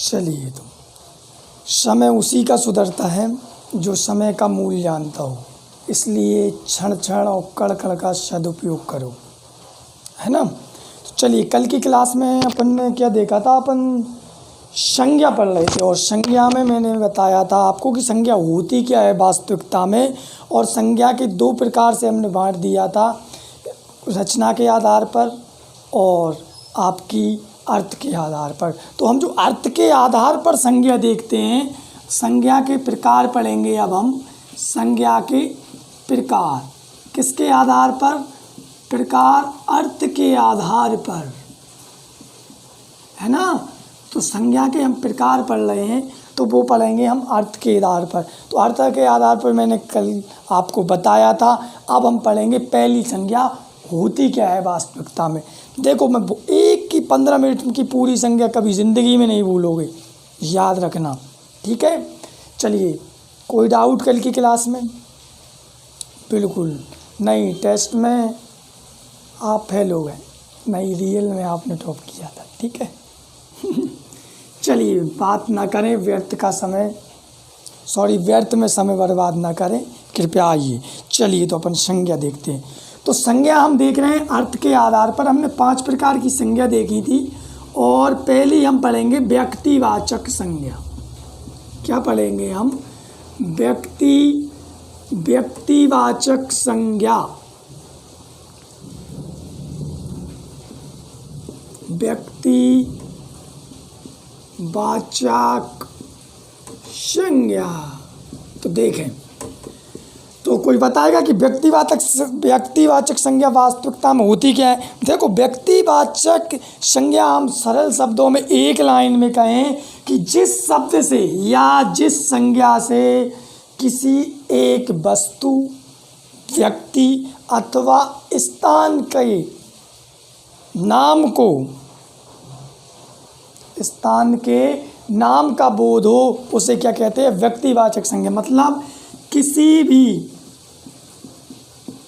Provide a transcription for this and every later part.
चलिए, तो समय उसी का सुधरता है जो समय का मूल्य जानता हो, इसलिए क्षण क्षण और कण कण का सदुपयोग करो, है ना। तो चलिए, कल की क्लास में अपन ने क्या देखा था, अपन संज्ञा पढ़ रहे थे और संज्ञा में मैंने बताया था आपको कि संज्ञा होती क्या है वास्तविकता में, और संज्ञा के दो प्रकार से हमने बांट दिया था, रचना के आधार पर और आपकी अर्थ के आधार पर। तो हम जो अर्थ के आधार पर संज्ञा देखते हैं, संज्ञा के प्रकार पढ़ेंगे अब हम। संज्ञा के प्रकार किसके आधार पर? प्रकार अर्थ के आधार पर, है ना। तो संज्ञा के हम प्रकार पढ़ रहे हैं, तो वो पढ़ेंगे हम अर्थ के आधार पर। तो अर्थ के आधार पर मैंने कल आपको बताया था। अब हम पढ़ेंगे पहली संज्ञा होती क्या है वास्तविकता में। देखो, मैं एक की 15 मिनट की पूरी संज्ञा कभी ज़िंदगी में नहीं भूलोगे, याद रखना, ठीक है। चलिए, कोई डाउट कल की क्लास में? बिल्कुल नहीं, टेस्ट में आप फेल हो गए, नहीं रियल में आपने टॉप किया था, ठीक है। चलिए, बात ना करें व्यर्थ में समय बर्बाद ना करें, कृपया आइए। चलिए, तो अपन संज्ञा देखते हैं। तो संज्ञा हम देख रहे हैं अर्थ के आधार पर। हमने 5 प्रकार की संज्ञा देखी थी, और पहली हम पढ़ेंगे व्यक्तिवाचक संज्ञा। क्या पढ़ेंगे हम? व्यक्तिवाचक संज्ञा। व्यक्तिवाचक संज्ञा। तो देखें, तो कोई बताएगा कि व्यक्तिवाचक संज्ञा वास्तविकता में होती क्या है? देखो, व्यक्तिवाचक संज्ञा हम सरल शब्दों में एक लाइन में कहें कि जिस शब्द से या जिस संज्ञा से किसी एक वस्तु, व्यक्ति अथवा स्थान के नाम का बोध हो, उसे क्या कहते हैं? व्यक्तिवाचक संज्ञा। मतलब किसी भी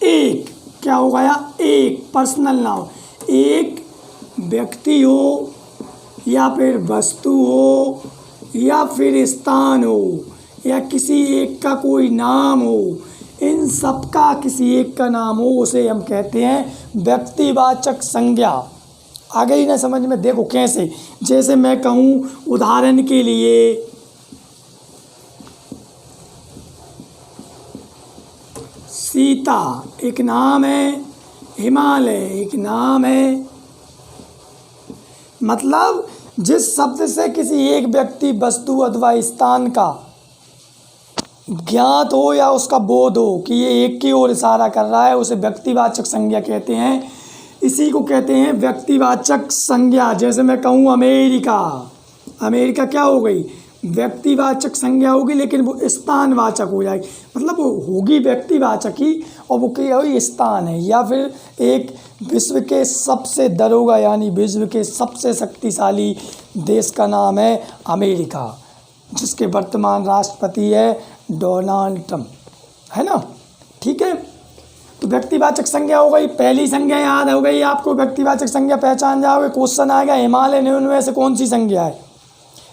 एक, क्या हो गया? एक पर्सनल नाम, एक व्यक्ति हो या फिर वस्तु हो या फिर स्थान हो या किसी एक का कोई नाम हो, इन सब का किसी एक का नाम हो, उसे हम कहते हैं व्यक्तिवाचक संज्ञा। आ गई ना समझ में? देखो कैसे, जैसे मैं कहूँ उदाहरण के लिए, सीता एक नाम है, हिमालय एक नाम है। मतलब जिस शब्द से किसी एक व्यक्ति, वस्तु अथवा स्थान का ज्ञात हो या उसका बोध हो कि ये एक की ओर इशारा कर रहा है, उसे व्यक्तिवाचक संज्ञा कहते हैं। इसी को कहते हैं व्यक्तिवाचक संज्ञा। जैसे मैं कहूँ अमेरिका, अमेरिका क्या हो गई? व्यक्तिवाचक संज्ञा होगी, लेकिन वो स्थानवाचक हो जाएगी। मतलब वो होगी व्यक्तिवाचक ही, और वो क्या हुई? स्थान है। या फिर एक विश्व के सबसे दरोगा यानी विश्व के सबसे शक्तिशाली देश का नाम है अमेरिका, जिसके वर्तमान राष्ट्रपति है डोनाल्ड ट्रंप, है ना, ठीक है। तो व्यक्तिवाचक संज्ञा हो गई। पहली संज्ञा याद हो गई आपको, व्यक्तिवाचक संज्ञा पहचान जाओगे। क्वेश्चन आएगा हिमालय निम्न में से कौन सी संज्ञा है,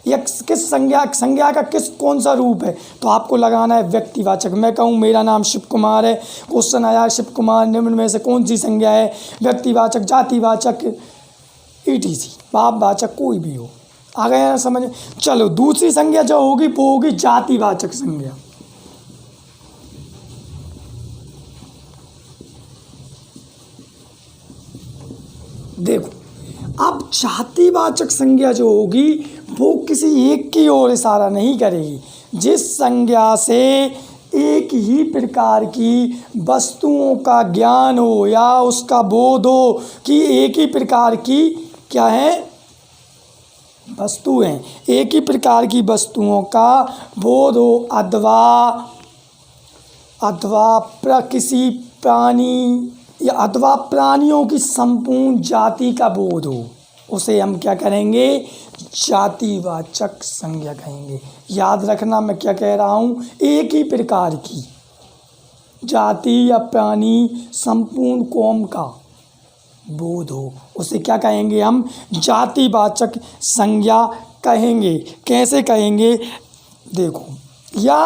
या किस संज्ञा का कौन सा रूप है, तो आपको लगाना है व्यक्तिवाचक। मैं कहूँ मेरा नाम शिव कुमार है, क्वेश्चन आया शिव कुमार निम्न में से कौन सी संज्ञा है? व्यक्तिवाचक, जातिवाचक, ईटीसी, भाववाचक, कोई भी हो। आ गया समझ? चलो, दूसरी संज्ञा जो होगी वो होगी जातिवाचक संज्ञा। देखो, अब जातिवाचक संज्ञा जो होगी वो किसी एक की ओर इशारा नहीं करेगी। जिस संज्ञा से एक ही प्रकार की वस्तुओं का ज्ञान हो या उसका बोध हो कि एक ही प्रकार की क्या है? वस्तु हैं, एक ही प्रकार की वस्तुओं का बोध हो, अथवा किसी प्राणी या अथवा प्राणियों की संपूर्ण जाति का बोध हो, उसे हम क्या करेंगे? जातिवाचक संज्ञा कहेंगे। याद रखना मैं क्या कह रहा हूँ, एक ही प्रकार की जाति या प्राणी, संपूर्ण कौम का बोध हो, उसे क्या कहेंगे हम? जातिवाचक संज्ञा कहेंगे। कैसे कहेंगे? देखो, या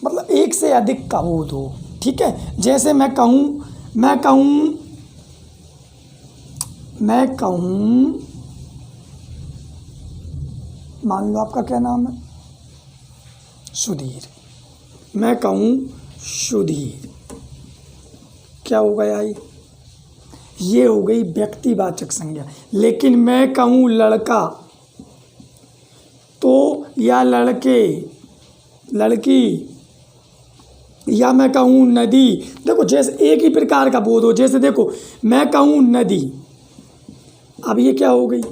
मतलब एक से अधिक का बोध हो, ठीक है। जैसे मैं कहूँ मान लो आपका क्या नाम है? सुधीर। मैं कहूँ सुधीर, क्या हो गया ये हो गई व्यक्तिवाचक संज्ञा। लेकिन मैं कहूँ लड़का तो, या लड़के, लड़की, या मैं कहूँ नदी, देखो जैसे एक ही प्रकार का बोध हो। जैसे देखो, मैं कहूँ नदी, अब ये क्या हो गई?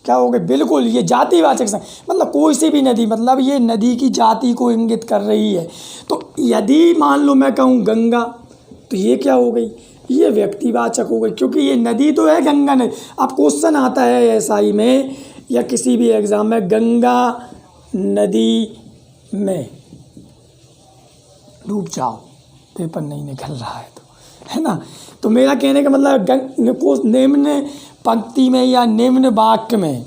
बिल्कुल ये जातिवाचक संज्ञा, मतलब कोई सी भी नदी, मतलब ये नदी की जाति को इंगित कर रही है। तो यदि मान लो मैं कहूँ गंगा, तो ये क्या हो गई? ये व्यक्तिवाचक हो गई, क्योंकि ये नदी तो है, गंगा नदी। अब क्वेश्चन आता है एसआई में या किसी भी एग्जाम में, गंगा नदी में डूब जाओ, पेपर नहीं निकल रहा है तो, है ना। तो मेरा कहने का मतलब निम्न पंक्ति में या निम्न वाक्य में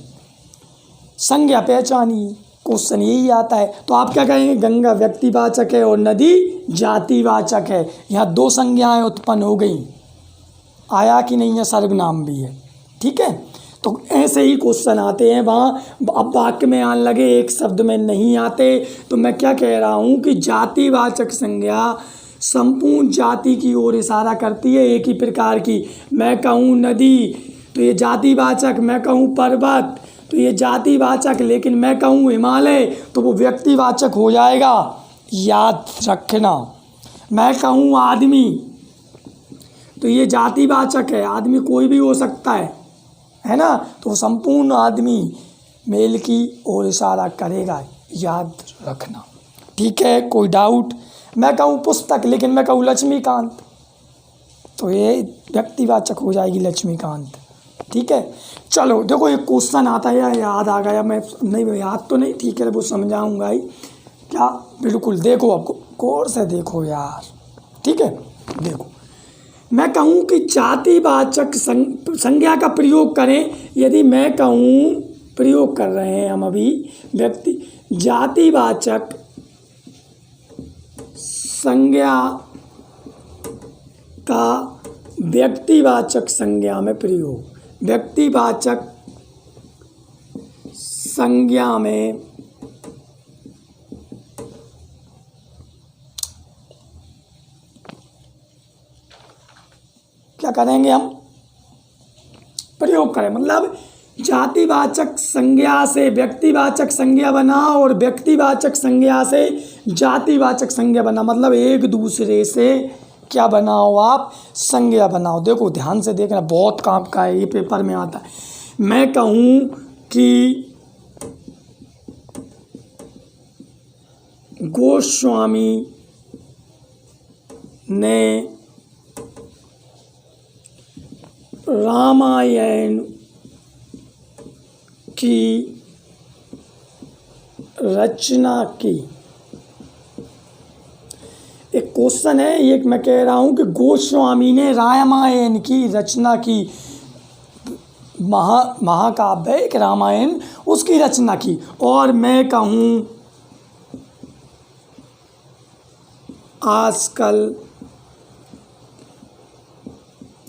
संज्ञा पहचानिए, क्वेश्चन यही आता है। तो आप क्या कहेंगे? गंगा व्यक्तिवाचक है और नदी जातिवाचक है। यहाँ दो संज्ञाएं उत्पन्न हो गई, आया कि नहीं है? सर्वनाम भी है, ठीक है। तो ऐसे ही क्वेश्चन आते हैं वहाँ। अब वाक्य में आने लगे, एक शब्द में नहीं आते। तो मैं क्या कह रहा हूँ कि जातिवाचक संज्ञा संपूर्ण जाति की ओर इशारा करती है, एक ही प्रकार की। मैं कहूँ नदी तो ये जातिवाचक, मैं कहूँ पर्वत तो ये जातिवाचक, लेकिन मैं कहूँ हिमालय तो वो व्यक्तिवाचक हो जाएगा, याद रखना। मैं कहूँ आदमी तो ये जातिवाचक है, आदमी कोई भी हो सकता है ना। तो संपूर्ण आदमी मेल की ओर इशारा करेगा, याद रखना, ठीक है। कोई डाउट? मैं कहूँ पुस्तक, लेकिन मैं कहूँ लक्ष्मीकांत तो ये व्यक्तिवाचक हो जाएगी, लक्ष्मीकांत, ठीक है। चलो देखो, एक क्वेश्चन आता है, याद आ गया, मैं नहीं याद तो नहीं, ठीक है, वो समझाऊंगा ही क्या। बिल्कुल देखो, आपको गौर से देखो यार, ठीक है। देखो, मैं कहूँ कि जातिवाचक संज्ञा का प्रयोग करें। यदि मैं कहूँ, प्रयोग कर रहे हैं हम अभी, व्यक्ति जातिवाचक संज्ञा का व्यक्तिवाचक संज्ञा में प्रयोग, व्यक्तिवाचक संज्ञा में क्या करेंगे हम? प्रयोग करें, मतलब जातिवाचक संज्ञा से व्यक्तिवाचक संज्ञा बना और व्यक्तिवाचक संज्ञा से जातिवाचक संज्ञा बना, मतलब एक दूसरे से क्या बनाओ आप? संज्ञा बनाओ। देखो ध्यान से देखना, बहुत काम का है, ये पेपर में आता है। मैं कहूँ कि गोस्वामी ने रामायण की रचना की। एक क्वेश्चन है, एक मैं कह रहा हूँ कि गोस्वामी ने रामायण की रचना की, महाकाव्य है एक रामायण, उसकी रचना की। और मैं कहूँ आजकल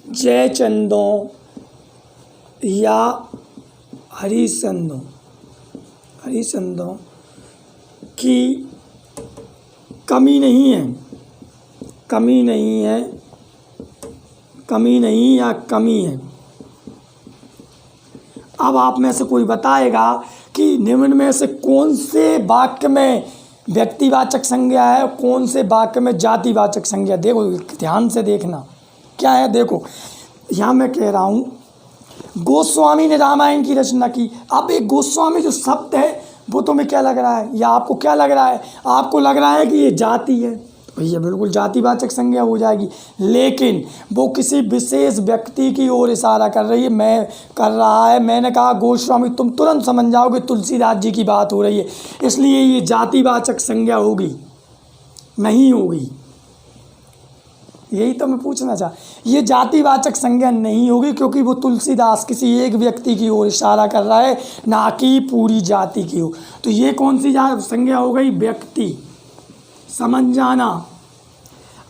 जयचंदों या हरिश्चंद्रों की कमी नहीं है, कमी नहीं है, कमी नहीं या कमी है। अब आप में से कोई बताएगा कि निम्न में से कौन से वाक्य में व्यक्तिवाचक संज्ञा है, कौन से वाक्य में जातिवाचक संज्ञा। देखो ध्यान से देखना क्या है। देखो यहाँ मैं कह रहा हूँ गोस्वामी ने रामायण की रचना की। अब एक गोस्वामी जो शब्द है वो तुम्हें क्या लग रहा है, या आपको क्या लग रहा है? आपको लग रहा है कि ये जाति है, तो ये बिल्कुल जातिवाचक संज्ञा हो जाएगी। लेकिन वो किसी विशेष व्यक्ति की ओर इशारा कर रही है, मैं कर रहा है। मैंने कहा गोस्वामी, तुम तुरंत समझ जाओगे तुलसीदास जी की बात हो रही है, इसलिए ये जातिवाचक संज्ञा होगी, नहीं होगी। यही तो मैं पूछना चाह, ये जातिवाचक संज्ञा नहीं होगी क्योंकि वो तुलसीदास किसी एक व्यक्ति की ओर इशारा कर रहा है, ना कि पूरी जाति की ओर। तो ये कौन सी संज्ञा हो गई? व्यक्ति। समझ जाना।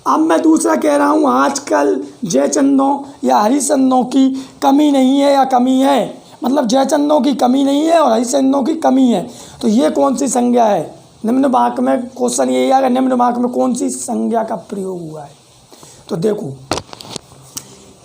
अब मैं दूसरा कह रहा हूँ, आजकल जयचंदों या हरिचंदों की कमी नहीं है या कमी है, मतलब जयचंदों की कमी नहीं है और हरिचंदों की कमी है। तो ये कौन सी संज्ञा है? निम्न वाक्य में क्वेश्चन यही आएगा, निम्न वाक्य में कौन सी संज्ञा का प्रयोग हुआ है? तो देखो,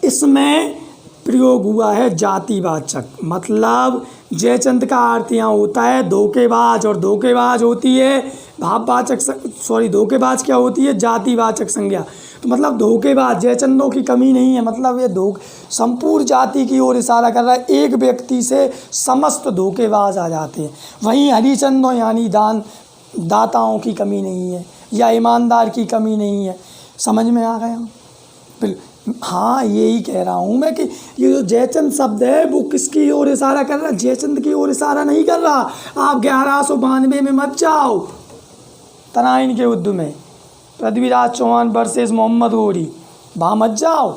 इसमें प्रयोग हुआ है जातिवाचक, मतलब जयचंद का अर्थ यहाँ होता है धोखेबाज, और धोखेबाज होती है भाववाचक, सॉरी धोखेबाज क्या होती है? जातिवाचक संज्ञा। तो मतलब धोखेबाज, जयचंदों की कमी नहीं है, मतलब ये संपूर्ण जाति की ओर इशारा कर रहा है, एक व्यक्ति से समस्त धोखेबाज आ जाते हैं। वहीं हरिचंदों यानी दाताओं की कमी नहीं है या ईमानदार की कमी नहीं है। समझ में आ गया? हाँ, यही कह रहा हूँ मैं कि ये जो जयचंद शब्द है वो किसकी ओर इशारा कर रहा है? जयचंद की ओर इशारा नहीं कर रहा। आप 1192 में मत जाओ, तराइन के युद्ध में पृथ्वीराज चौहान वर्सेस मोहम्मद गौरी, वहाँ मत जाओ।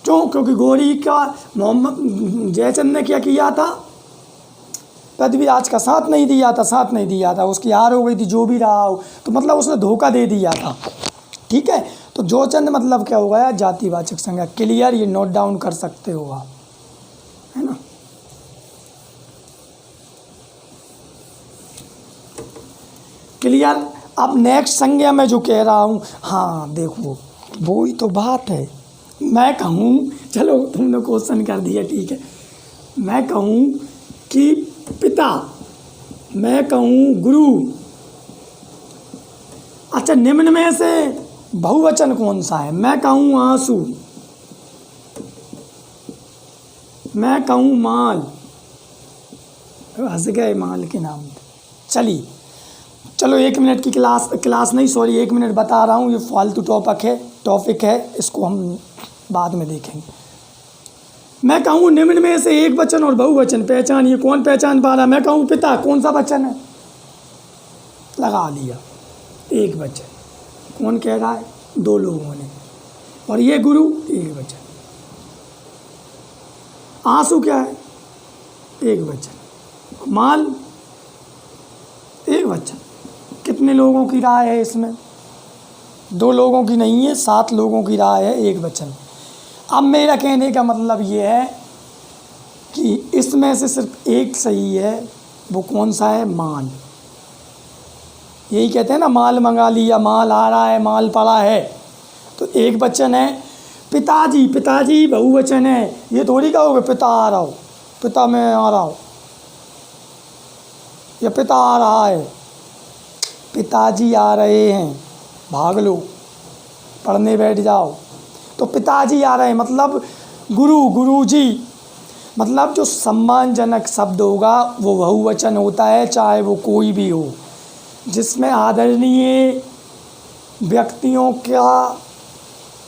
क्यों? क्योंकि गौरी का जयचंद ने क्या किया था? पृथ्वीराज का साथ नहीं दिया था, उसकी हार हो गई थी, जो भी रहा हो, तो मतलब उसने धोखा दे दिया था। ठीक है, तो जयचंद मतलब क्या हो गया? जातिवाचक संज्ञा। क्लियर? ये नोट डाउन कर सकते हो आप, है ना? क्लियर? अब नेक्स्ट संज्ञा में जो कह रहा हूँ, हाँ देखो, वो ही तो बात है। मैं कहूँ, चलो तुमने क्वेश्चन कर दिया, ठीक है, मैं कहूँ कि पिता, मैं कहूँ गुरु। अच्छा, निम्न में से बहुवचन कौन सा है? मैं कहूँ आंसू, मैं कहूँ माल, हंस गए माल के नाम। चलिए, चलो 1 मिनट की क्लास नहीं, सॉरी 1 मिनट बता रहा हूँ, ये फालतू टॉपिक है, इसको हम बाद में देखेंगे। मैं कहूँ निम्न में से एक वचन और बहुवचन पहचानिए। कौन पहचान पा रहा? मैं कहूँ पिता, कौन सा वचन है? लगा लिया, एक वचन। कौन कह रहा है? 2 लोगों ने। और ये गुरु, एक वचन। आंसू क्या है? एक वचन। माल, एक वचन। कितने लोगों की राय है इसमें? 2 लोगों की नहीं है, 7 लोगों की राय है, एक वचन। अब मेरा कहने का मतलब ये है कि इसमें से सिर्फ एक सही है, वो कौन सा है? माल। यही कहते हैं ना, माल मंगा लिया, माल आ रहा है, माल पड़ा है, तो एक वचन है। पिताजी बहुवचन है, ये थोड़ी कहोगे पिता आ रहा हो, पिता मैं आ रहा हूँ, या पिता आ रहा है। पिताजी आ रहे हैं, भाग लो, पढ़ने बैठ जाओ। तो पिताजी आ रहे हैं मतलब गुरुजी, मतलब जो सम्मानजनक शब्द होगा वो बहुवचन होता है, चाहे वो कोई भी हो, जिसमें आदरणीय व्यक्तियों का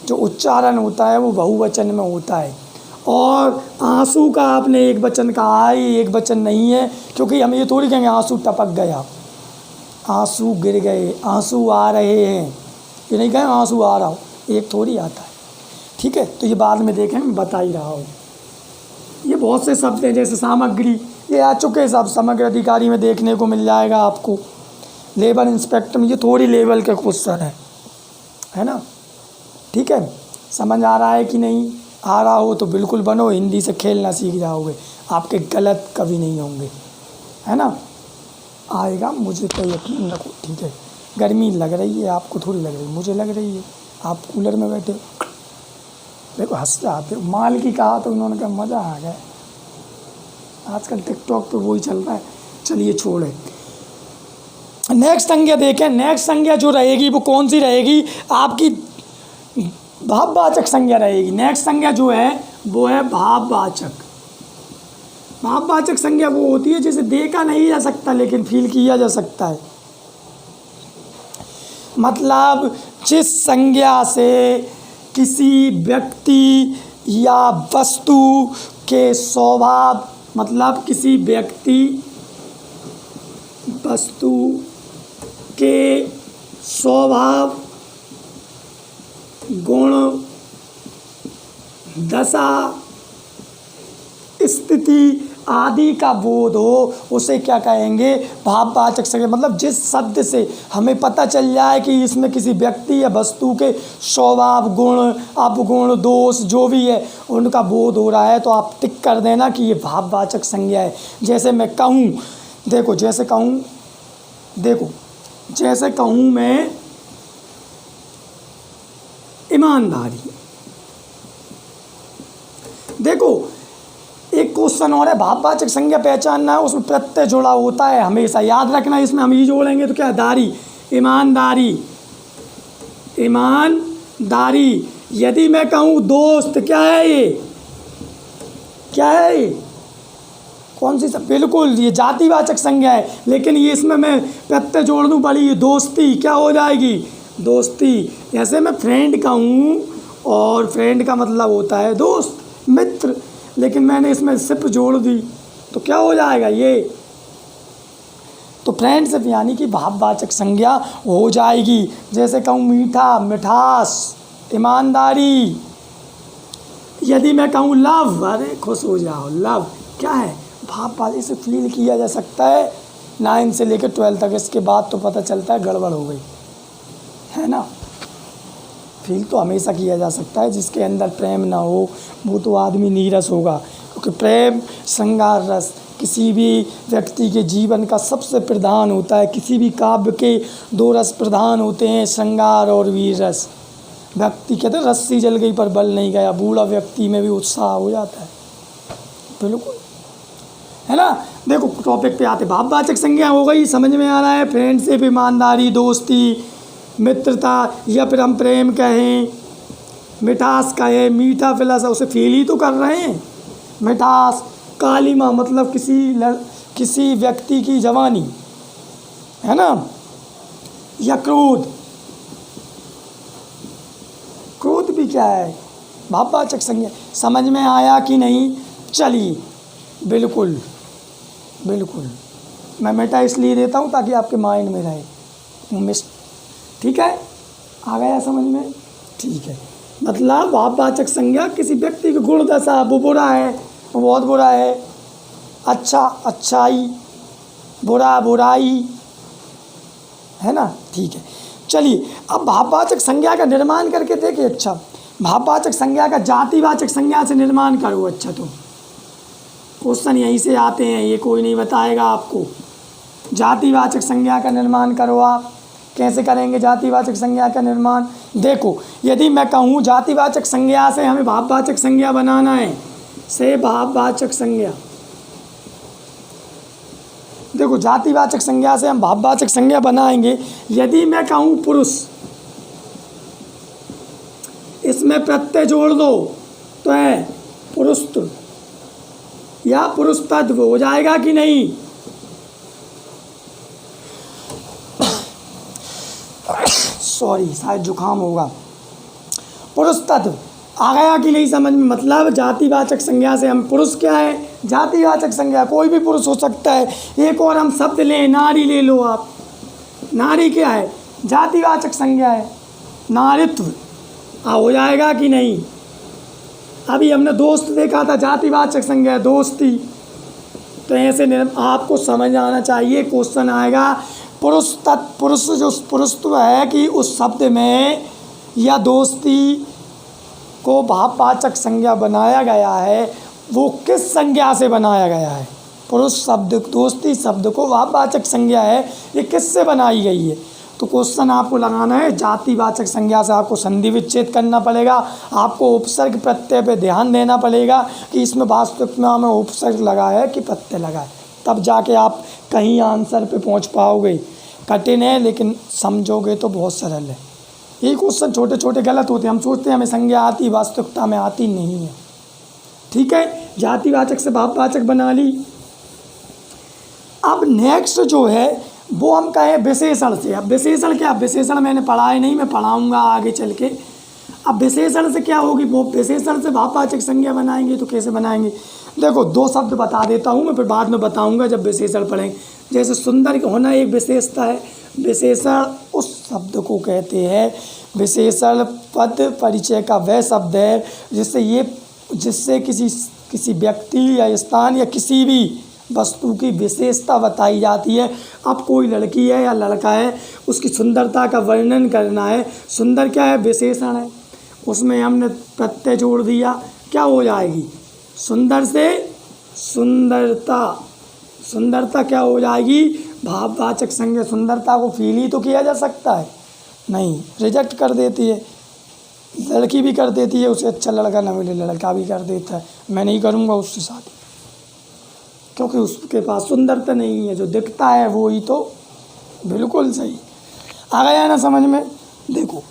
जो उच्चारण होता है वो बहुवचन में होता है। और आंसू का आपने एक वचन कहा है, ये एक वचन नहीं है, क्योंकि हम ये थोड़ी कहेंगे आंसू टपक गया, आंसू गिर गए, आंसू आ रहे हैं, ये नहीं कहें आंसू आ रहा हो, एक थोड़ी आता है। ठीक है, तो ये बाद में देखें, मैं बता ही रहा हूँ। ये बहुत से शब्द हैं, जैसे सामग्री, ये आ चुके सब, समग्र अधिकारी में देखने को मिल जाएगा आपको। लेबर इंस्पेक्टर में ये थोड़ी लेवल के क्वेश्चन है ना? ठीक है, समझ आ रहा है कि नहीं? आ रहा हो तो बिल्कुल बनो, हिंदी से खेलना सीख जाओगे, आपके गलत कभी नहीं होंगे, है ना? आएगा, मुझे तो यकीन रखो। ठीक है, गर्मी लग रही है, आपको थोड़ी लग रही है, मुझे लग रही है। आप कूलर में बैठे, देखो हंस जाते हो। माल की कहा तो उन्होंने कहा मज़ा आ गया। आजकल टिकटॉक पे वही चल रहा है। चलिए छोड़े, नेक्स्ट संज्ञा देखें। नेक्स्ट संज्ञा जो रहेगी वो कौन सी रहेगी? आपकी भाववाचक संज्ञा रहेगी। नेक्स्ट संज्ञा जो है वो है भाववाचक। भाववाचक संज्ञा वो होती है जिसे देखा नहीं जा सकता लेकिन फील किया जा सकता है। मतलब जिस संज्ञा से किसी व्यक्ति या वस्तु के स्वभाव, मतलब किसी व्यक्ति वस्तु के स्वभाव गुण, दशा, स्थिति आदि का बोध हो, उसे क्या कहेंगे? भाववाचक संज्ञा। मतलब जिस शब्द से हमें पता चल जाए कि इसमें किसी व्यक्ति या वस्तु के स्वभाव, गुण, अपगुण, दोष जो भी है उनका बोध हो रहा है, तो आप टिक कर देना कि ये भाववाचक संज्ञा है। जैसे मैं कहूँ, देखो जैसे कहूँ मैं ईमानदारी। देखो एक क्वेश्चन और है, भाववाचक संज्ञा पहचानना है, उसमें प्रत्यय जुड़ा होता है हमेशा, याद रखना। इसमें हम ये जोड़ेंगे तो क्या है? दारी, ईमानदारी, ईमानदारी। यदि मैं कहूँ दोस्त, क्या है ये? क्या है ये? कौन सी सब? बिल्कुल ये जातिवाचक संज्ञा है, लेकिन ये इसमें मैं प्रत्यय जोड़ दूँ बड़ी, ये दोस्ती क्या हो जाएगी? दोस्ती। जैसे मैं फ्रेंड कहूँ, और फ्रेंड का मतलब होता है दोस्त, मित्र, लेकिन मैंने इसमें सिर्फ जोड़ दी तो क्या हो जाएगा? ये तो फ्रेंडशिप यानी कि भाववाचक संज्ञा हो जाएगी। जैसे कहूँ मीठा, मिठास, ईमानदारी। यदि मैं कहूँ लव, अरे खुश हो जाओ, लव क्या है? भाववाचक से फील किया जा सकता है 9 से लेकर 12 तक, इसके बाद तो पता चलता है गड़बड़ हो गई, है ना। फील तो हमेशा किया जा सकता है, जिसके अंदर प्रेम ना हो वो तो आदमी नीरस होगा, क्योंकि प्रेम, श्रृंगार रस किसी भी व्यक्ति के जीवन का सबसे प्रधान होता है। किसी भी काव्य के 2 रस प्रधान होते हैं, श्रृंगार और वीर रस। व्यक्ति कहते हैं रस्सी जल गई पर बल नहीं गया, बूढ़ा व्यक्ति में भी उत्साह हो जाता है, बिल्कुल, है ना। देखो टॉपिक पे आते, भाववाचक संज्ञा हो गई, समझ में आ रहा है? फ्रेंडशिप, ईमानदारी, दोस्ती, मित्रता, या फिर हम प्रेम कहें, मिठास कहें, मीठा फिलहाल उसे फील ही तो कर रहे हैं। मिठास, कालिमा मतलब किसी व्यक्ति की जवानी, है ना। या क्रोध, क्रोध भी क्या है? भाववाचक संज्ञा। समझ में आया कि नहीं? चलिए, बिल्कुल बिल्कुल, मैं मिटा इसलिए देता हूँ ताकि आपके माइंड में रहे। ठीक है, आ गया समझ में? ठीक है, मतलब भाववाचक संज्ञा किसी व्यक्ति की गुण दशा, वो बुरा है, वो बहुत बुरा है, अच्छा अच्छाई, बुरा बुराई, है ना। ठीक है, चलिए अब भाववाचक संज्ञा का निर्माण करके देखिए। अच्छा, भाववाचक संज्ञा का जातिवाचक संज्ञा से निर्माण करो। अच्छा, तो क्वेश्चन यहीं से आते हैं, ये कोई नहीं बताएगा आपको। जातिवाचक संज्ञा का निर्माण करो। आप कैसे करेंगे जातिवाचक संज्ञा का निर्माण? देखो, यदि मैं कहूँ जातिवाचक संज्ञा से हमें भाववाचक संज्ञा बनाना है, से भाववाचक संज्ञा, देखो जातिवाचक संज्ञा से हम भाववाचक संज्ञा बनाएंगे। यदि मैं कहूँ पुरुष, इसमें प्रत्यय जोड़ दो तो है पुरुषत्व या पुरुषत्व, हो जाएगा कि नहीं? सॉरी, शायद जुकाम होगा। पुरुष तत्व आ गया कि नहीं समझ में? मतलब जातिवाचक संज्ञा से हम, पुरुष क्या है? जातिवाचक संज्ञा, कोई भी पुरुष हो सकता है। एक और हम शब्द लें, नारी ले लो आप। नारी क्या है? जातिवाचक संज्ञा है, नारित्व। हो जाएगा कि नहीं? अभी हमने दोस्त देखा था, जातिवाचक संज्ञा है, दोस्ती। तो ऐसे आपको समझ आना चाहिए। क्वेश्चन आएगा पुरुष तत्व, पुरुष जो पुरुषत्व है कि उस शब्द में या दोस्ती को भाववाचक संज्ञा बनाया गया है, वो किस संज्ञा से बनाया गया है? पुरुष शब्द, दोस्ती शब्द को भाववाचक संज्ञा है, ये किससे बनाई गई है? तो क्वेश्चन आपको लगाना है जातिवाचक संज्ञा से। आपको संधि विच्छेद करना पड़ेगा, आपको उपसर्ग प्रत्यय पे ध्यान देना पड़ेगा कि इसमें वास्तविक में हमें उपसर्ग लगा है कि प्रत्यय लगा है, तब जाके आप कहीं आंसर पे पहुंच पाओगे। कठिन है लेकिन समझोगे तो बहुत सरल है। ये क्वेश्चन छोटे छोटे गलत होते हैं, हम सोचते हैं हमें संज्ञा आती, वास्तविकता में आती नहीं है। ठीक है, जातिवाचक से भाववाचक बना ली। अब नेक्स्ट जो है वो हम कहें विशेषण से। अब विशेषण क्या? विशेषण मैंने पढ़ाया नहीं, मैं पढ़ाऊँगा आगे चल के। अब विशेषण से क्या होगी? वो विशेषण से भाववाचक संज्ञा बनाएंगे। तो कैसे बनाएंगे? देखो 2 शब्द बता देता हूँ मैं, फिर बाद में बताऊँगा जब विशेषण पढ़ेंगे। जैसे सुंदर होना एक विशेषता है। विशेषण उस शब्द को कहते हैं विशेषण पद परिचय का वह शब्द है जिससे किसी व्यक्ति या स्थान या किसी भी वस्तु की विशेषता बताई जाती है। अब कोई लड़की है या लड़का है, उसकी सुंदरता का वर्णन करना है। सुंदर क्या है? विशेषण है। उसमें हमने प्रत्यय जोड़ दिया, क्या हो जाएगी? सुंदर से सुंदरता। सुंदरता क्या हो जाएगी? भाववाचक संज्ञा। सुंदरता को फील ही तो किया जा सकता है, नहीं, रिजेक्ट कर देती है। लड़की भी कर देती है, उसे अच्छा लड़का ना मिले, लड़का भी कर देता है, मैं नहीं करूँगा उससे शादी, क्योंकि उसके पास सुंदरता नहीं है। जो दिखता है वो ही तो। बिल्कुल सही, आ गया ना समझ में? देखो,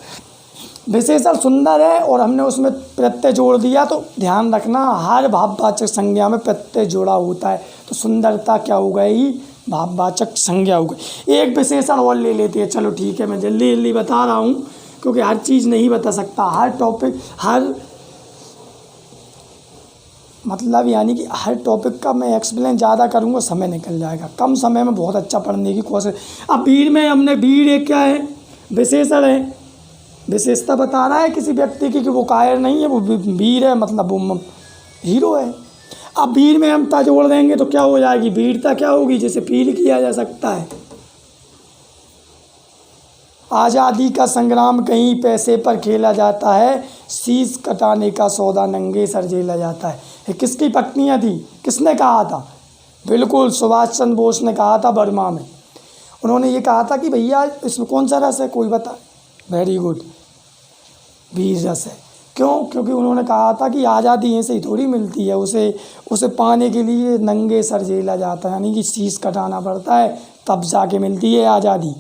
विशेषण सुंदर है और हमने उसमें प्रत्यय जोड़ दिया, तो ध्यान रखना हर भाववाचक संज्ञा में प्रत्यय जोड़ा होता है। तो सुंदरता क्या हो गई? भाववाचक संज्ञा हो गई। एक विशेषण और ले लेते हैं, चलो ठीक है, मैं जल्दी जल्दी बता रहा हूँ क्योंकि हर चीज़ नहीं बता सकता। हर टॉपिक मतलब यानी कि हर टॉपिक का मैं एक्सप्लेन ज़्यादा करूँगा, समय निकल जाएगा। कम समय में बहुत अच्छा पढ़ने की कोशिश। अब वीर में हमने वीर एक क्या है? विशेषण है, विशेषता बता रहा है किसी व्यक्ति की कि वो कायर नहीं है, वो वीर है, मतलब वो हीरो है। अब वीर में हम ता जोड़ देंगे तो क्या हो जाएगी? वीरता क्या होगी? जिसे फील किया जा सकता है। आज़ादी का संग्राम कहीं पैसे पर खेला जाता है, शीश कटाने का सौदा नंगे सर झेला जाता है। ये किसकी पत्नियाँ थी? किसने कहा था? बिल्कुल सुभाष चंद्र बोस ने कहा था बर्मा में। उन्होंने ये कहा था कि भैया इसमें कौन सा रस है, कोई बता? वेरी गुड, वीर रस है। क्यों? क्योंकि उन्होंने कहा था कि आज़ादी ऐसे ही थोड़ी मिलती है, उसे पाने के लिए नंगे सर झेला जाता है, यानी कि शीश कटाना पड़ता है, तब जाके मिलती है आज़ादी।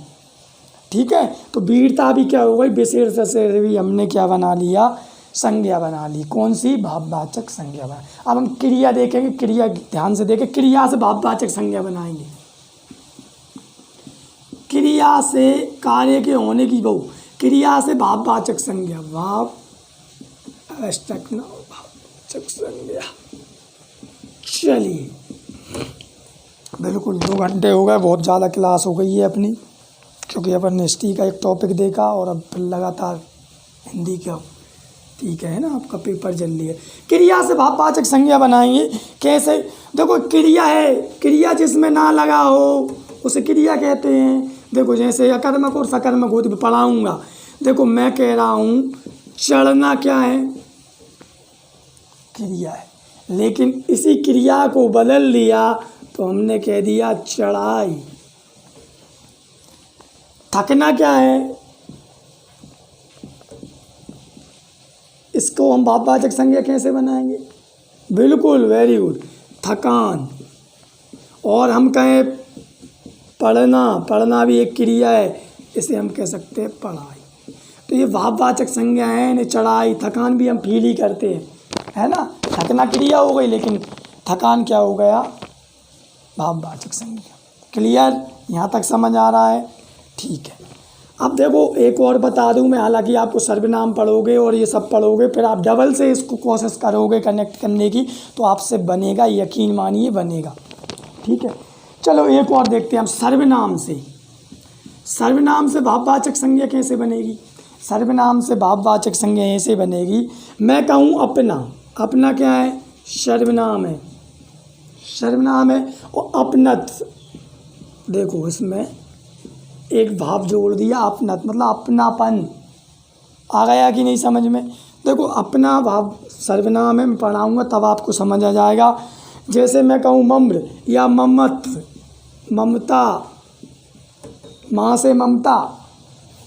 ठीक है, तो वीरता भी क्या हो गई? विशेषण से भी हमने क्या बना लिया? संज्ञा बना ली। कौन सी? भाववाचक संज्ञा बना। अब हम क्रिया देखेंगे, क्रिया ध्यान से देखें, क्रिया से भाववाचक संज्ञा बनाएंगे। क्रिया से कार्य के होने की बहु, क्रिया से भाववाचक संज्ञा, भाववाचक संज्ञा। चलिए, बिल्कुल 2 घंटे हो गए, बहुत ज़्यादा क्लास हो गई है अपनी, क्योंकि अपन ने हिस्ट्री का एक टॉपिक देखा और अब फिर लगातार हिंदी का। ठीक है ना, आपका पेपर जल्दी है। क्रिया से भाववाचक संज्ञा बनाएंगे। कैसे? देखो, क्रिया है, क्रिया जिसमें ना लगा हो उसे क्रिया कहते हैं। देखो, जैसे अकर्मक और सकर्मक होती पढ़ाऊँगा। देखो, मैं कह रहा हूँ चढ़ना क्या है? क्रिया है, लेकिन इसी क्रिया को बदल दिया तो हमने कह दिया चढ़ाई। थकना क्या है? इसको हम भाववाचक संज्ञा कैसे बनाएंगे? बिल्कुल, वेरी गुड, थकान। और हम कहें पढ़ना, पढ़ना भी एक क्रिया है, इसे हम कह सकते हैं पढ़ाई। तो ये भाववाचक संज्ञा है, इन्हें चढ़ाई, थकान भी हम फील ही करते हैं, है ना? थकना क्रिया हो गई, लेकिन थकान क्या हो गया? भाववाचक संज्ञा। क्लियर? यहाँ तक समझ आ रहा है? ठीक है। अब देखो, एक और बता दूं मैं, हालांकि आपको सर्वनाम पढ़ोगे और ये सब पढ़ोगे, फिर आप डबल से इसको कोशिश करोगे कनेक्ट करने की, तो आपसे बनेगा, यकीन मानिए बनेगा। ठीक है, चलो एक और देखते हैं हम। सर्वनाम से, सर्वनाम से भाववाचक संज्ञा कैसे बनेगी? सर्वनाम से भाववाचक संज्ञा ऐसे बनेगी, मैं कहूँ अपना, अपना क्या है? सर्वनाम है, सर्वनाम है। और अपनत, देखो इसमें एक भाव जोड़ दिया, अपनत मतलब अपनापन। आ गया कि नहीं समझ में? देखो, अपना भाव सर्वनाम है, मैं पढ़ाऊँगा तब आपको समझ आ जाएगा। जैसे मैं कहूँ मम्र या ममत, ममता, माँ से ममता,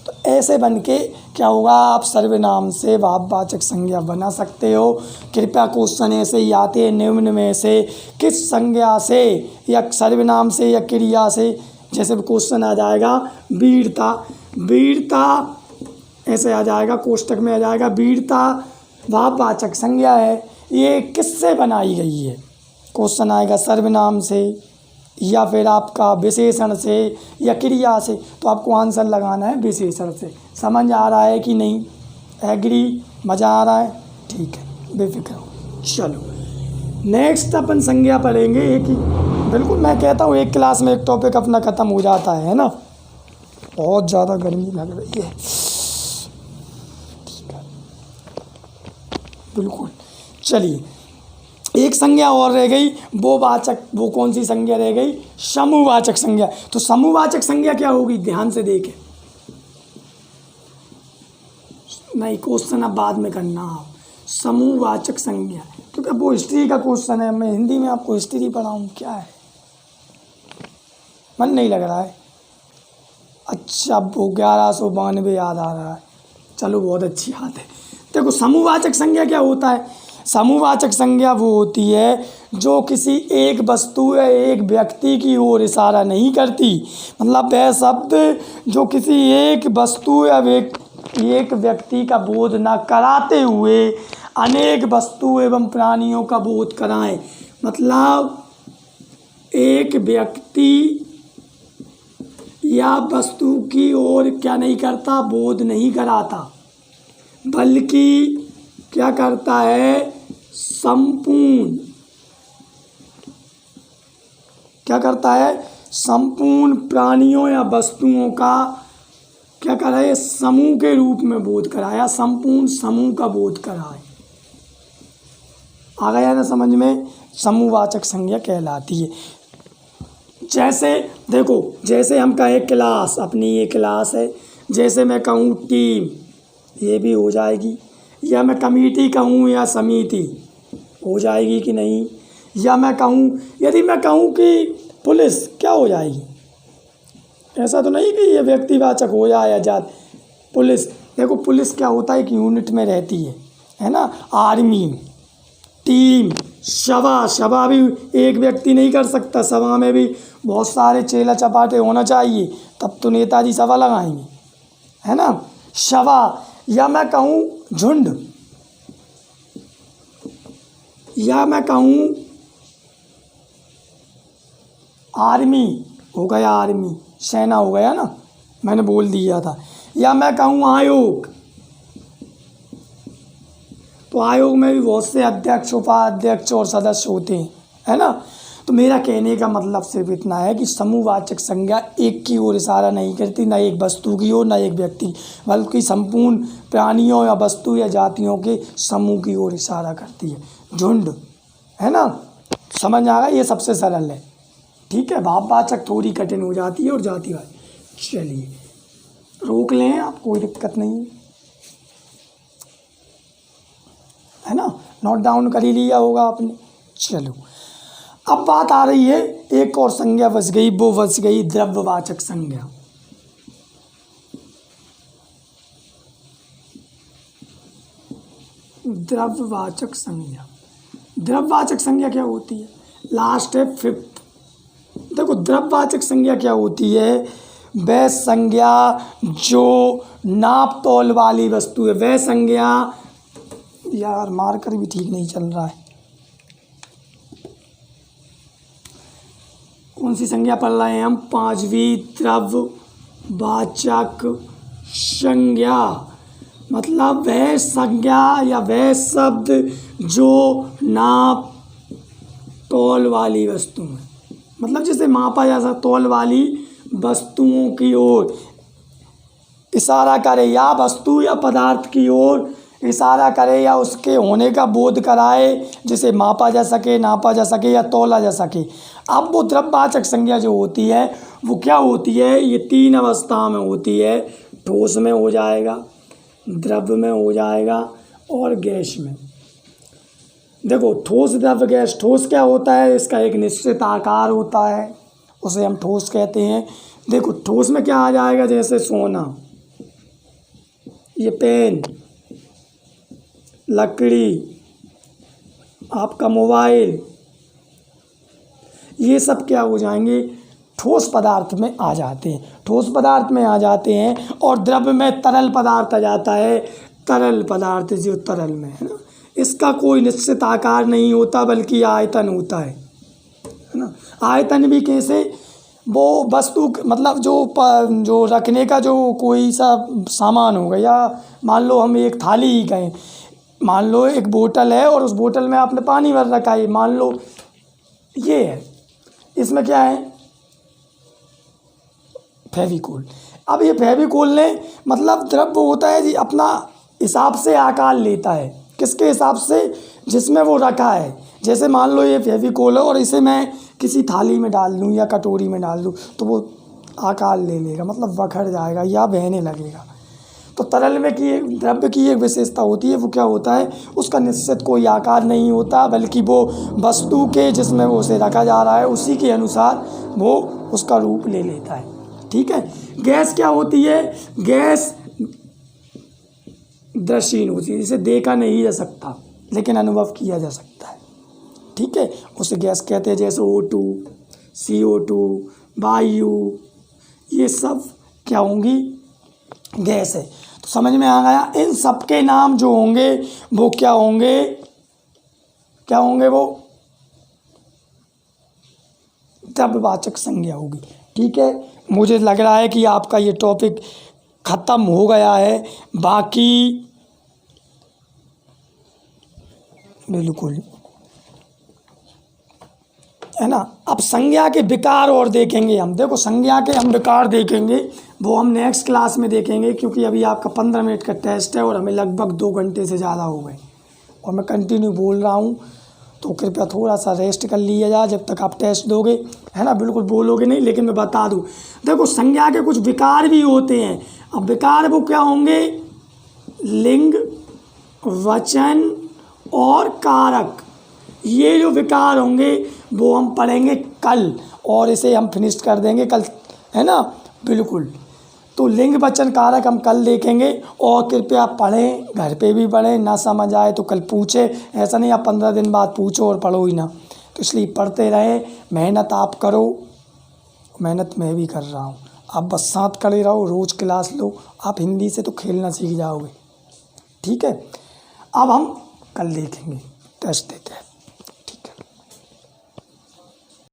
तो ऐसे बन के क्या होगा? आप सर्वनाम से भाववाचक संज्ञा बना सकते हो। कृपया क्वेश्चन ऐसे ही आते हैं, निम्न में से किस संज्ञा से या सर्वनाम से या क्रिया से, जैसे क्वेश्चन आ जाएगा वीरता, वीरता ऐसे आ जाएगा, कोष्टक में आ जाएगा वीरता भाववाचक संज्ञा है, ये किससे बनाई गई है? क्वेश्चन आएगा सर्वनाम से या फिर आपका विशेषण से या क्रिया से, तो आपको आंसर लगाना है विशेषण से। समझ आ रहा है कि नहीं? एग्री? मज़ा आ रहा है? ठीक है, बेफिक्र हो। चलो नेक्स्ट अपन संज्ञा पढ़ेंगे एक ही। बिल्कुल, मैं कहता हूँ एक क्लास में एक टॉपिक अपना ख़त्म हो जाता है ना। बहुत ज़्यादा गर्मी लग रही है। बिल्कुल। चलिए, एक संज्ञा और रह गई, वो कौन सी संज्ञा रह गई? समूहवाचक संज्ञा। तो समूहवाचक संज्ञा क्या होगी? ध्यान से देखें, नहीं क्वेश्चन अब बाद में करना आप। समूहवाचक संज्ञा, क्योंकि वो हिस्ट्री का क्वेश्चन है, मैं हिंदी में आपको हिस्ट्री पढ़ाऊँ क्या है? मन नहीं लग रहा है? अच्छा, वो 1192 याद आ रहा है, चलो बहुत अच्छी बात है। देखो, समूहवाचक संज्ञा क्या होता है? समूहवाचक संज्ञा वो होती है जो किसी एक वस्तु या एक व्यक्ति की ओर इशारा नहीं करती। मतलब वह शब्द जो किसी एक वस्तु या एक व्यक्ति का बोध न कराते हुए अनेक वस्तु एवं प्राणियों का बोध कराएं। मतलब एक व्यक्ति या वस्तु की ओर क्या नहीं करता? बोध नहीं कराता, बल्कि क्या करता है? संपूर्ण, क्या करता है? संपूर्ण प्राणियों या वस्तुओं का क्या कराए? समूह के रूप में बोध कराया, संपूर्ण समूह का बोध कराए। आ गया ना समझ में? समूहवाचक संज्ञा कहलाती है। जैसे देखो, जैसे हम कहें क्लास, अपनी ये क्लास है, जैसे मैं कहूँ टीम, ये भी हो जाएगी। या मैं कमेटी कहूँ या समिति, हो जाएगी कि नहीं? या मैं कहूँ, यदि मैं कहूँ कि पुलिस, क्या हो जाएगी? ऐसा तो नहीं कि ये व्यक्तिवाचक हो जाए या जात। पुलिस, देखो पुलिस क्या होता है? एक यूनिट में रहती है ना? आर्मी, टीम, सभा, सभा भी एक व्यक्ति नहीं कर सकता, सभा में भी बहुत सारे चेला चपाटे होना चाहिए, तब तो नेताजी सभा लगाएंगे, है ना? सभा। या मैं कहूँ झुंड, या मैं कहूँ आर्मी, हो गया आर्मी, सेना हो गया ना, मैंने बोल दिया था। या मैं कहूँ आयोग, तो आयोग में भी बहुत से अध्यक्ष, उपाध्यक्ष और सदस्य होते हैं, है ना? तो मेरा कहने का मतलब सिर्फ इतना है कि समूहवाचक संज्ञा एक की ओर इशारा नहीं करती, ना एक वस्तु की ओर, ना एक व्यक्ति, बल्कि संपूर्ण प्राणियों या वस्तु या जातियों के समूह की ओर इशारा करती है। झुंड, है ना? समझ आ गया? ये सबसे सरल है, ठीक है। भाववाचक थोड़ी कठिन हो जाती है और जातिवाचक। चलिए रोक लें आप, कोई दिक्कत नहीं है ना? नोट डाउन कर ही लिया होगा आपने। चलो, अब बात आ रही है, एक और संज्ञा बच गई, वो बच गई द्रव्यवाचक संज्ञा। द्रव्यवाचक संज्ञा, द्रव्यवाचक संज्ञा क्या होती है? लास्ट है 5th। देखो, द्रव्यवाचक संज्ञा क्या होती है? वह संज्ञा जो नाप तौल वाली वस्तु है, वह संज्ञा, यार मार्कर भी ठीक नहीं चल रहा है, कौन सी संज्ञा पढ़ रहे हैं हम? 5वीं द्रव्यवाचक संज्ञा। मतलब वह संज्ञा या वह शब्द जो नाप तौल वाली वस्तु है, मतलब जिसे मापा जा सकता, तौल वाली वस्तुओं की ओर इशारा करे, या वस्तु या पदार्थ की ओर इशारा करे, या उसके होने का बोध कराए, जिसे मापा जा सके, नापा जा सके या तौला जा सके। अब वो द्रव्यवाचक संज्ञा जो होती है वो क्या होती है? ये 3 अवस्था में होती है। ठोस में हो जाएगा, द्रव्य में हो जाएगा और गैस में। देखो, ठोस, द्रव्य, गैस। ठोस क्या होता है? इसका एक निश्चित आकार होता है, उसे हम ठोस कहते हैं। देखो, ठोस में क्या आ जाएगा? जैसे सोना, ये पेन, लकड़ी, आपका मोबाइल, ये सब क्या हो जाएंगे? ठोस पदार्थ में आ जाते हैं, ठोस पदार्थ में आ जाते हैं। और द्रव्य में तरल पदार्थ आ जाता है, तरल पदार्थ जो तरल में है ना, इसका कोई निश्चित आकार नहीं होता, बल्कि आयतन होता है ना? आयतन भी कैसे? वो वस्तु, मतलब जो रखने का जो कोई सा सामान होगा, या मान लो हम एक थाली ही कहें, मान लो एक बोतल है और उस बोतल में आपने पानी भर रखा है, मान लो ये है, इसमें क्या है? फेविकोल। अब ये फेविकोल ने, मतलब द्रव्य होता है जी, अपना हिसाब से आकार लेता है, किसके हिसाब से, जिसमें वो रखा है। जैसे मान लो ये फेविकोल है और इसे मैं किसी थाली में डाल दूँ या कटोरी में डाल दूँ तो वो आकार ले लेगा, मतलब बखर जाएगा या बहने लगेगा। तो तरल में की द्रव्य की एक विशेषता होती है, वो क्या होता है, उसका निश्चित कोई आकार नहीं होता, बल्कि वो वस्तु के जिसमें वो उसे रखा जा रहा है उसी के अनुसार वो उसका रूप ले लेता है। ठीक है। गैस क्या होती है, गैस दृश्यहीन होती है, जिसे देखा नहीं जा सकता लेकिन अनुभव किया जा सकता है। ठीक है, उसे गैस कहते हैं। जैसे O2, CO2, वायु, ये सब क्या होंगी, गैस है। तो समझ में आ गया। इन सब के नाम जो होंगे वो क्या होंगे, क्या होंगे, वो द्रव्यवाचक संज्ञा होगी। ठीक है, मुझे लग रहा है कि आपका ये टॉपिक ख़त्म हो गया है। बाकी बिल्कुल है ना। अब संज्ञा के विकार और देखेंगे हम। देखो संज्ञा के हम विकार देखेंगे, वो हम नेक्स्ट क्लास में देखेंगे, क्योंकि अभी आपका 15 मिनट का टेस्ट है और हमें लगभग 2 घंटे से ज़्यादा हो गए और मैं कंटिन्यू बोल रहा हूँ। तो कृपया थोड़ा सा रेस्ट कर लिया जाए जब तक आप टेस्ट दोगे, है ना। बिल्कुल बोलोगे नहीं, लेकिन मैं बता दूँ। देखो संज्ञा के कुछ विकार भी होते हैं। अब विकार वो क्या होंगे, लिंग, वचन और कारक। ये जो विकार होंगे वो हम पढ़ेंगे कल, और इसे हम फिनिश कर देंगे कल, है ना। बिल्कुल। तो लिंग वचन कारक हम कल देखेंगे। और कृपया पढ़ें, घर पे भी पढ़ें, ना समझ आए तो कल पूछे। ऐसा नहीं आप 15 दिन बाद पूछो और पढ़ो ही ना। तो इसलिए पढ़ते रहे, मेहनत आप करो। मेहनत मैं भी कर रहा हूँ, आप बस साथ खड़े रहो, रोज़ क्लास लो। आप हिंदी से तो खेलना सीख जाओगे। ठीक है, अब हम कल देखेंगे, टेस्ट देते हैं।